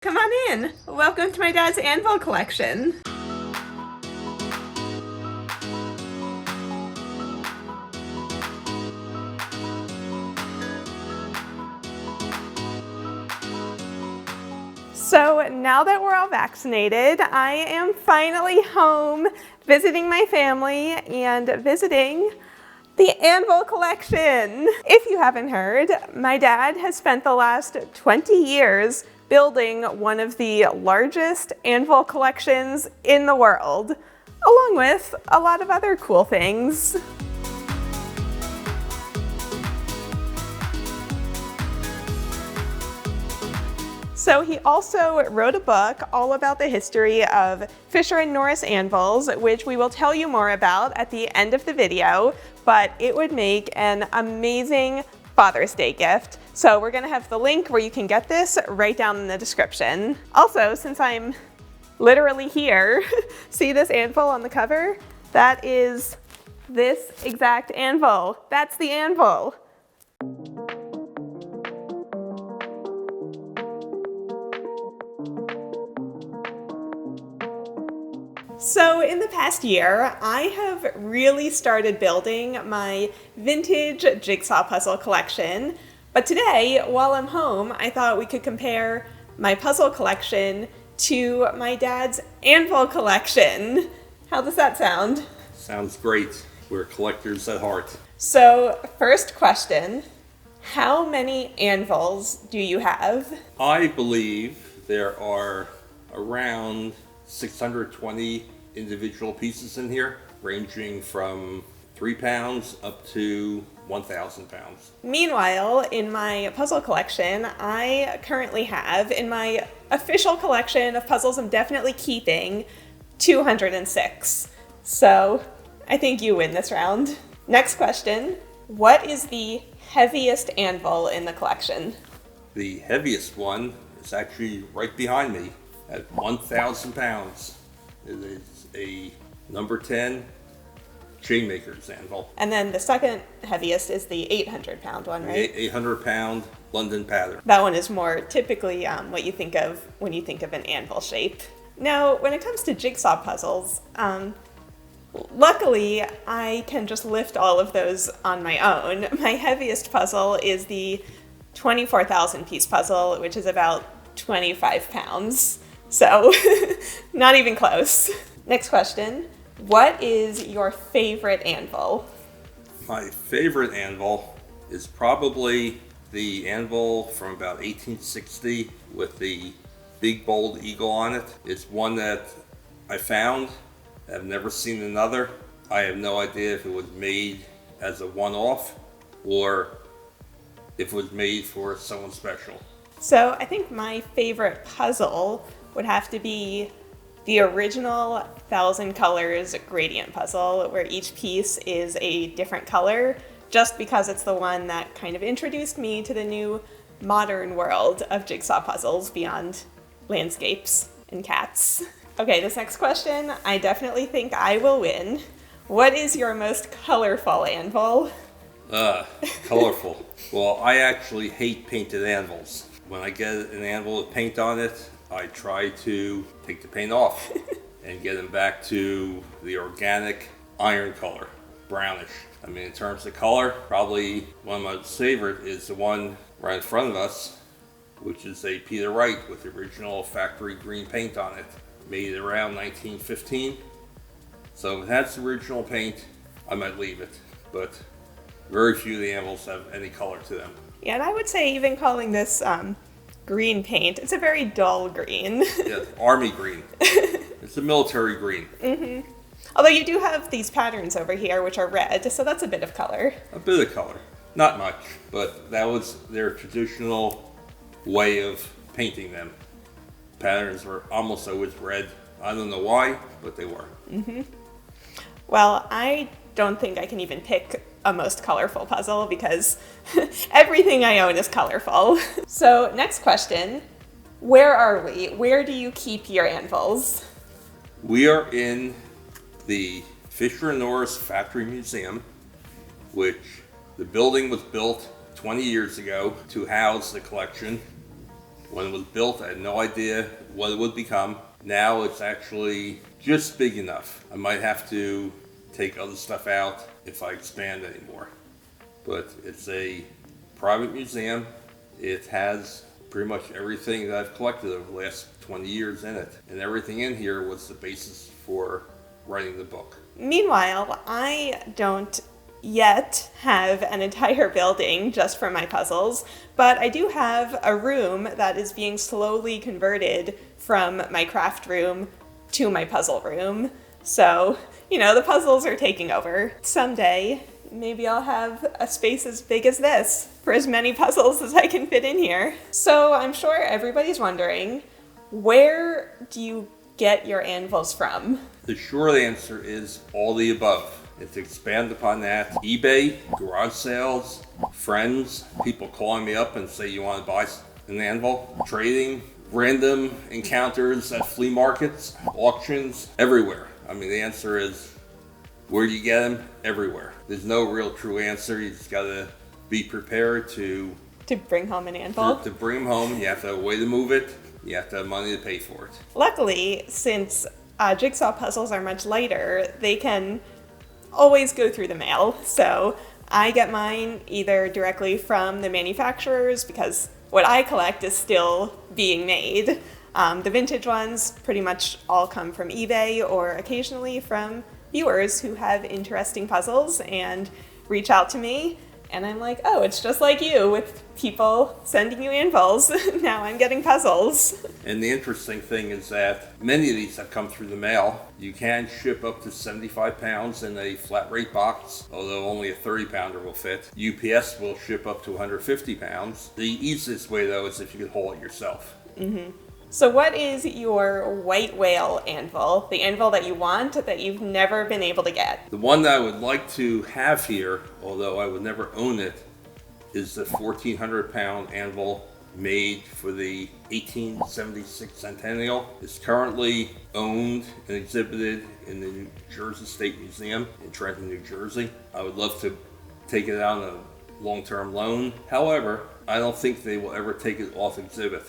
Come on in. Welcome to my dad's anvil collection. So now that we're all vaccinated, I am finally home visiting my family and visiting the anvil collection. If you haven't heard, my dad has spent the last 20 years building one of the largest anvil collections in the world, along with a lot of other cool things. So he also wrote a book all about the history of Fisher and Norris anvils, which we will tell you more about at the end of the video, but it would make an amazing Father's Day gift. So we're gonna have the link where you can get this right down in the description. Also, since I'm literally here, see this anvil on the cover? That is this exact anvil. That's the anvil. So in the past year, I have really started building my vintage jigsaw puzzle collection. But today, while I'm home, I thought we could compare my puzzle collection to my dad's anvil collection. How does that sound? Sounds great. We're collectors at heart. So first question, how many anvils do you have? I believe there are around 620 individual pieces in here, ranging from 3 pounds up to 1,000 pounds. Meanwhile, in my puzzle collection, I currently have, in my official collection of puzzles I'm definitely keeping, 206. So I think you win this round. Next question, what is the heaviest anvil in the collection? The heaviest one is actually right behind me at 1,000 pounds. It is a number 10 Chainmaker's anvil. And then the second heaviest is the 800-pound one, right? 800-pound London pattern. That one is more typically what you think of when you think of an anvil shape. Now, when it comes to jigsaw puzzles, luckily I can just lift all of those on my own. My heaviest puzzle is the 24,000 piece puzzle, which is about 25 pounds. So, not even close. Next question. What is your favorite anvil? My favorite anvil is probably the anvil from about 1860 with the big bold eagle on it. It's one that I found. I've never seen another. I have no idea if it was made as a one-off or if it was made for someone special. So I think my favorite puzzle would have to be the original 1,000 Colors gradient puzzle, where each piece is a different color, just because it's the one that kind of introduced me to the new modern world of jigsaw puzzles beyond landscapes and cats. Okay, this next question, I definitely think I will win. What is your most colorful anvil? Colorful. Well, I actually hate painted anvils. When I get an anvil with paint on it, I try to take the paint off and get them back to the organic iron color, brownish. I mean, in terms of color, probably one of my favorite is the one right in front of us, which is a Peter Wright with the original factory green paint on it, made around 1915. So if it has the original paint, I might leave it, but very few of the anvils have any color to them. Yeah, and I would say even calling this green paint, it's a very dull green. Yeah, army green. It's a military green. Mm-hmm. Although you do have these patterns over here, which are red, so that's a bit of color. A bit of color. Not much, but that was their traditional way of painting them. Patterns were almost always red. I don't know why, but they were. Mm-hmm. Well, I don't think I can even pick a most colorful puzzle because everything I own is colorful. So next question, where are we? Where do you keep your anvils? We are in the Fisher & Norris Factory Museum, which the building was built 20 years ago to house the collection. When it was built, I had no idea what it would become. Now it's actually just big enough. I might have to take other stuff out if I expand anymore. But it's a private museum. It has pretty much everything that I've collected over the last 20 years in it. And everything in here was the basis for writing the book. Meanwhile, I don't yet have an entire building just for my puzzles, but I do have a room that is being slowly converted from my craft room to my puzzle room. So, the puzzles are taking over. Someday, maybe I'll have a space as big as this for as many puzzles as I can fit in here. So I'm sure everybody's wondering, where do you get your anvils from? The short answer is all the above. And to expand upon that, eBay, garage sales, friends, people calling me up and say you want to buy an anvil, trading, random encounters at flea markets, auctions, everywhere. I mean, the answer is, where do you get them? Everywhere. There's no real true answer. You just gotta be prepared to bring home an anvil. To bring them home. You have to have a way to move it. You have to have money to pay for it. Luckily, since jigsaw puzzles are much lighter, they can always go through the mail. So I get mine either directly from the manufacturers, because what I collect is still being made. The vintage ones pretty much all come from eBay, or occasionally from viewers who have interesting puzzles and reach out to me. And I'm like, oh, it's just like you, with people sending you anvils. Now I'm getting puzzles. And the interesting thing is that many of these have come through the mail. You can ship up to 75 pounds in a flat rate box, although only a 30 pounder will fit. UPS will ship up to 150 pounds. The easiest way, though, is if you can haul it yourself. Mm-hmm. So what is your white whale anvil, the anvil that you want that you've never been able to get? The one that I would like to have here, although I would never own it, is the 1,400 pound anvil made for the 1876 centennial. It's currently owned and exhibited in the New Jersey State Museum in Trenton, New Jersey. I would love to take it out on a long-term loan. However, I don't think they will ever take it off exhibit.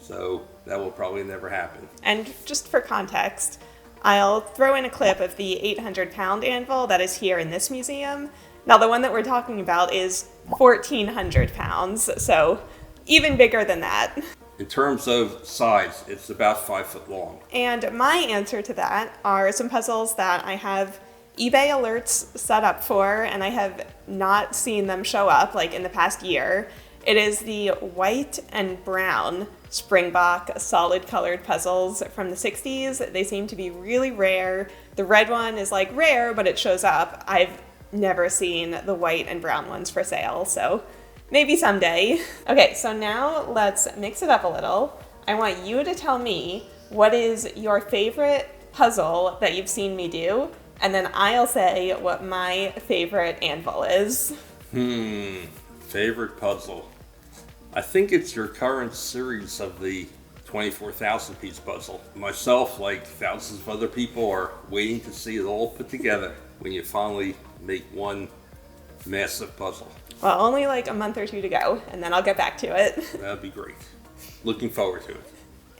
So that will probably never happen. And just for context, I'll throw in a clip of the 800 pound anvil that is here in this museum. Now the one that we're talking about is 1,400 pounds, so even bigger than that. In terms of size, it's about 5 foot long. And my answer to that are some puzzles that I have eBay alerts set up for, and I have not seen them show up like in the past year. It is the white and brown Springbok solid colored puzzles from the 60s. They seem to be really rare. The red one is like rare, but it shows up. I've never seen the white and brown ones for sale, so maybe someday. Okay, so now let's mix it up a little. I want you to tell me what is your favorite puzzle that you've seen me do, and then I'll say what my favorite anvil is. Favorite puzzle. I think it's your current series of the 24,000 piece puzzle. Myself, like thousands of other people, are waiting to see it all put together when you finally make one massive puzzle. Well, only like a month or two to go, and then I'll get back to it. That'd be great. Looking forward to it.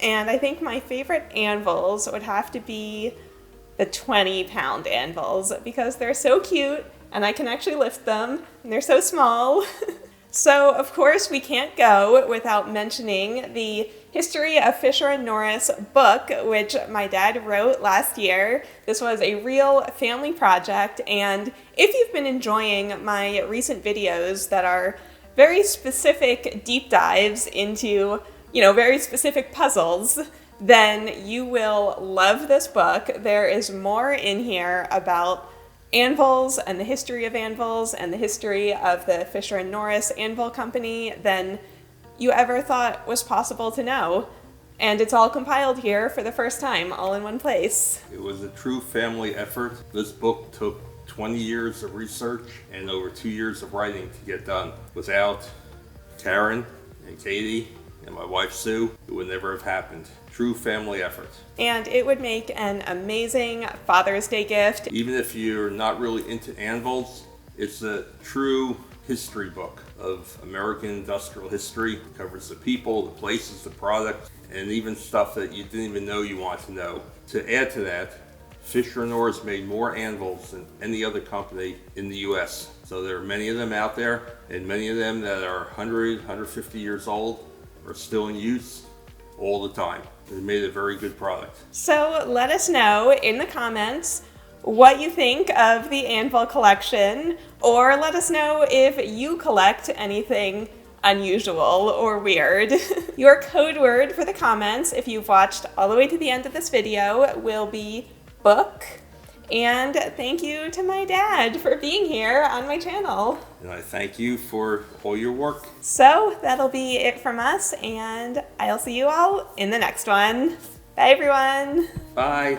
And I think my favorite anvils would have to be the 20 pound anvils, because they're so cute and I can actually lift them, and they're so small. So, of course, we can't go without mentioning the History of Fisher and Norris book, which my dad wrote last year. This was a real family project, and if you've been enjoying my recent videos that are very specific deep dives into, very specific puzzles, then you will love this book. There is more in here about anvils and the history of anvils and the history of the Fisher and Norris Anvil Company than you ever thought was possible to know. And it's all compiled here for the first time, all in one place. It was a true family effort. This book took 20 years of research and over 2 years of writing to get done. Without Karen and Katie and my wife Sue, it would never have happened. True family effort. And it would make an amazing Father's Day gift. Even if you're not really into anvils, it's a true history book of American industrial history. It covers the people, the places, the products, and even stuff that you didn't even know you want to know. To add to that, Fisher & Norris made more anvils than any other company in the U.S. So there are many of them out there, and many of them that are 100, 150 years old are still in use all the time. They made a very good product. So let us know in the comments what you think of the anvil collection, or let us know if you collect anything unusual or weird. Your code word for the comments, if you've watched all the way to the end of this video, will be book. And thank you to my dad for being here on my channel. And I thank you for all your work. So that'll be it from us, and I'll see you all in the next one. Bye everyone. Bye.